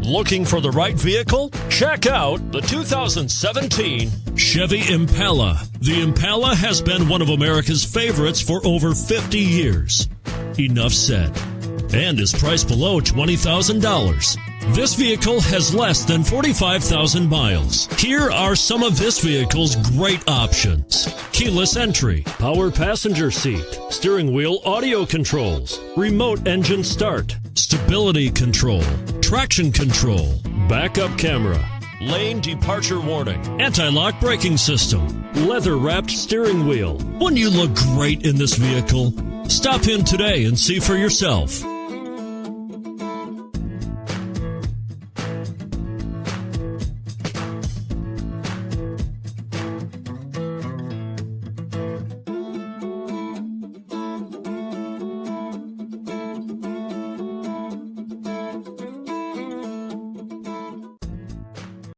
Looking for the right vehicle? Check out the 2017 Chevy Impala. The Impala has been one of America's favorites for over 50 years. Enough said. And is priced below $20,000. This vehicle has less than 45,000 miles. Here are some of this vehicle's great options: keyless entry, power passenger seat, steering wheel audio controls, remote engine start, stability control, traction control, backup camera, lane departure warning, anti-lock braking system, leather-wrapped steering wheel. Wouldn't you look great in this vehicle? Stop in today and see for yourself.